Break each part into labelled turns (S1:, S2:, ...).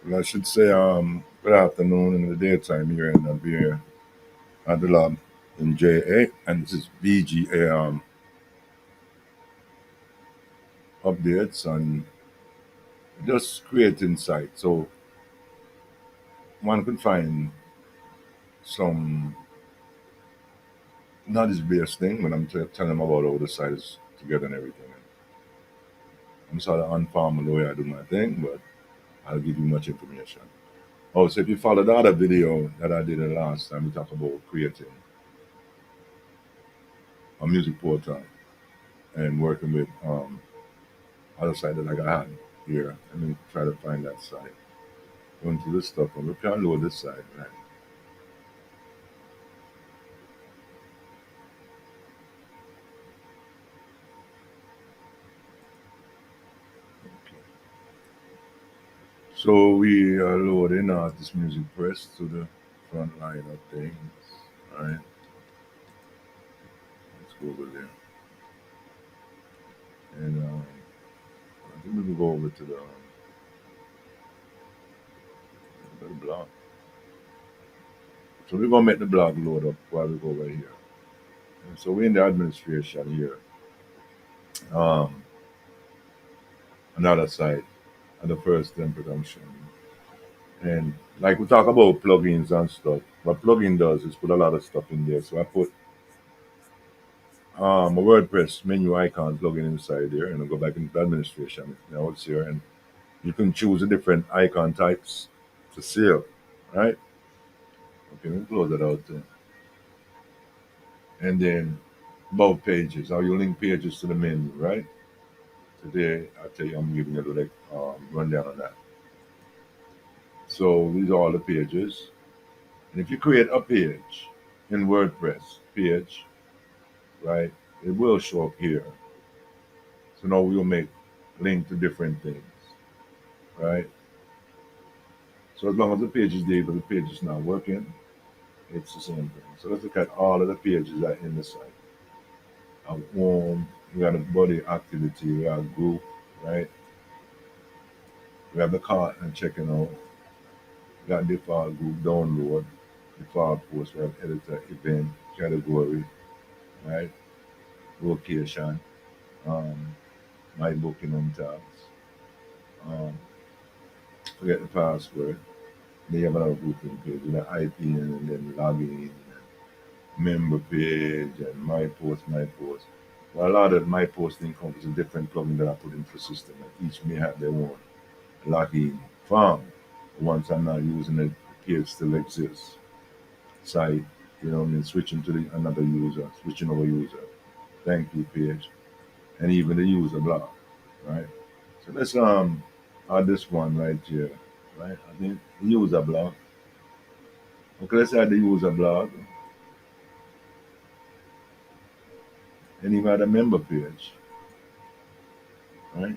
S1: Well, I should say good afternoon in the daytime here in Beer at the lab in JA, and this is BGA updates and just creating sites. So one could find some knowledge-based thing when I'm telling them about all the sites together and everything. I'm sort of informal the way I do my thing, but I'll give you much information. Oh, so if you follow the other video that I did the last time, we talked about creating a music portal and working with other site that I had here. Let me try to find that site. Going to this stuff, and we can load this site, right? So we are loading this music press to the front line of things. All right, let's go over there. And I think we can go over to the blog. So we're going to make the blog load up while we go over here. And so we're in the administration here. Um, Another site at the first in production. And like we talk about plugins and stuff, what plugin does is put a lot of stuff in there. So I put a WordPress menu icon plugin inside there, and I go back into administration. Now it's here, and you can choose the different icon types to save, right? Okay, let me close that out there. And then about pages, how you link pages to the menu, right? Today, I tell you, I'm giving you a little rundown on that. So these are all the pages. And if you create a page in WordPress, page, right, it will show up here. So now we'll make link to different things, right? So as long as the page is there, but the page is not working, it's the same thing. So let's look at all of the pages that are in the site. Our home, we got a body activity, we have group, right? We have the cart and checking out. We got default group download, default post, we have editor, event, category, right? Location, um, my booking on tabs. Um, Forget the password. They have another grouping page with the IP and then login and member page and my post. Well, a lot of my post encompasses different plugins that I put into the system, and each may have their own login form. Once I'm not using it, the page still exists. Site, you know what I mean, switching to another user, switching over user, thank you page, and even the user block, right? So let's add this one right here, right? I think user block. Okay, let's add the user block and even add a member page, right?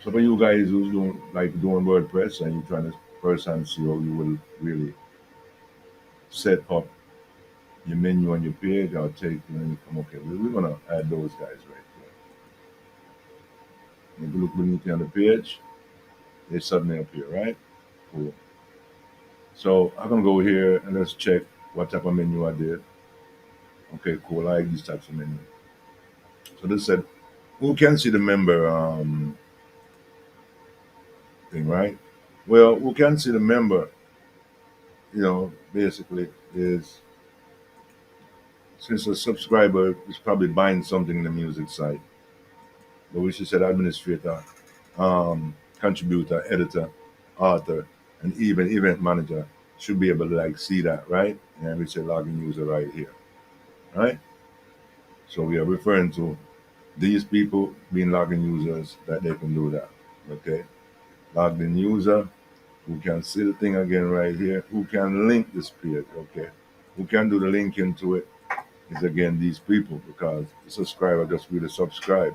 S1: So for you guys who's doing WordPress and you're trying to first hand see how you will really set up your menu on your page, I'll take you and you come okay. We're gonna add those guys right there. And if you look beneath on the page, they suddenly appear, right? Cool. So I'm gonna go here and let's check what type of menu I did. Okay, cool. I like these types of menu. So this said, who can see the member thing, right? Well, who can see the member, basically is since a subscriber is probably buying something in the music site, but we should say administrator, contributor, editor, author, and even event manager should be able to like see that, right? And we say login user right here, right? So we are referring to these people being login users that they can do that. Okay, logged in user who can see the thing again right here, who can link this page. Okay, who can do the linking to it is again these people because the subscriber just really subscribe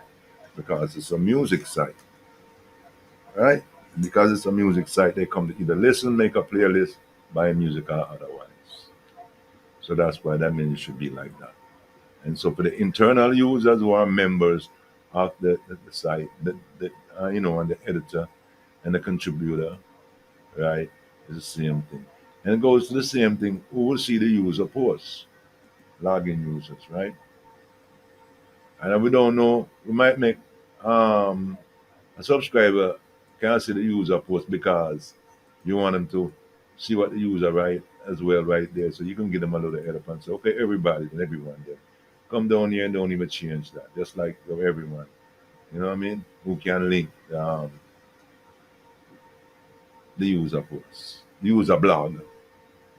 S1: because it's a music site, right? Because it's a music site, they come to either listen, make a playlist, buy music or otherwise. So that's why that menu should be like that. And so for the internal users who are members of the site, and the editor, and the contributor, right? It's the same thing. And it goes to the same thing. Who will see the user posts? Login users, right? And if we don't know, we might make um, a subscriber can't see the user post because you want them to see what the user write as well right there. So you can give them a little head up and say, okay, everybody and everyone there. Come down here and don't even change that. Just like everyone. You know what I mean? Who can link the user post. The user blog.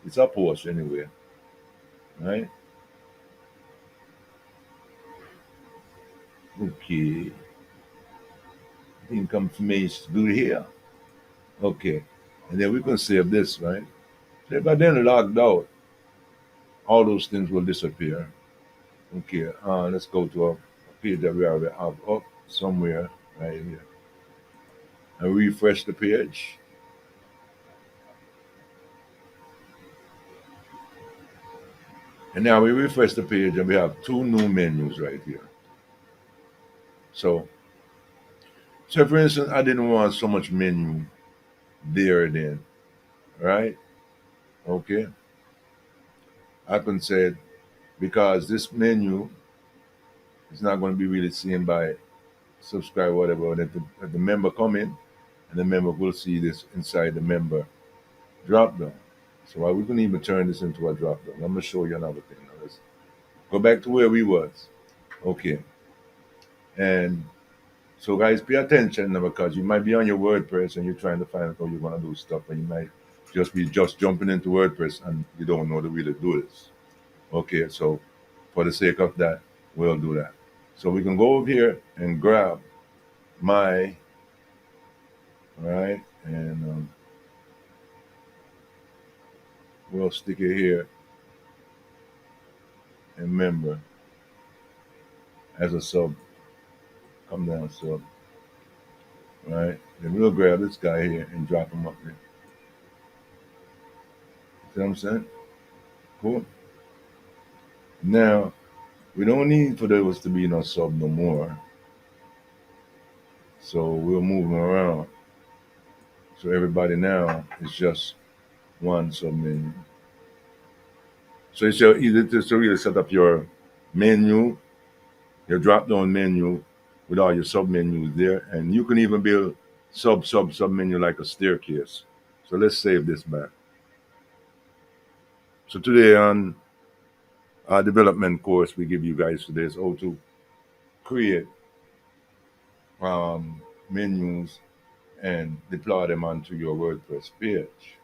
S1: It's a post anyway. Right? Okay. Income information good here. Okay. And then we can save this, right? So if I then logged out, all those things will disappear. Okay, let's go to a page that we already have up somewhere right here. And refresh the page. And now we refresh the page and we have two new menus right here. So, so for instance, I didn't want so much menu there then, right? Okay, I can say because this menu is not going to be really seen by subscribe whatever. And if the member come in, and the member will see this inside the member drop down. So we can even turn this into a drop down. I'm gonna show you another thing. Now let's go back to where we was. Okay. And so guys, pay attention now because you might be on your WordPress and you're trying to find out how you're gonna do stuff, and you might just be just jumping into WordPress and you don't know the way to do this. Okay, so for the sake of that, we'll do that. So we can go over here and grab my right, and we'll stick it here and member as a sub. Come down sub. Right? Then we'll grab this guy here and drop him up there. See what I'm saying? Cool. Now, we don't need for those to be no sub no more. So we'll move them around. So everybody now is just one sub menu. So it's your, easy to really set up your menu, your drop down menu with all your sub menus there. And you can even build sub menu like a staircase. So let's save this back. So today on our development course, we give you guys today is how to create menus and deploy them onto your WordPress page.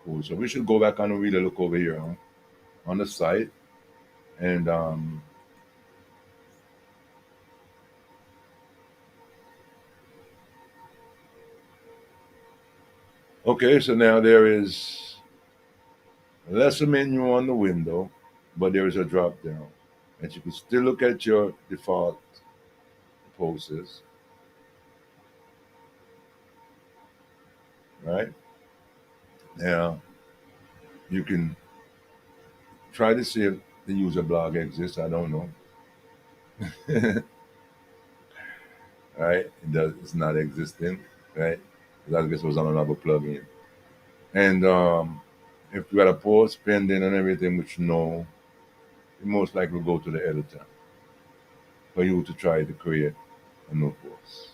S1: Cool. So we should go back and really look over here on the site. And okay, so now there is less a menu on the window, but there is a drop down. And you can still look at your default posts, right? Now you can try to see if the user blog exists. I don't know. Right? It's not existing, right? Because I guess it was on another plugin. And if you got a post pending and everything, which no, you most likely go to the editor for you to try to create a new post.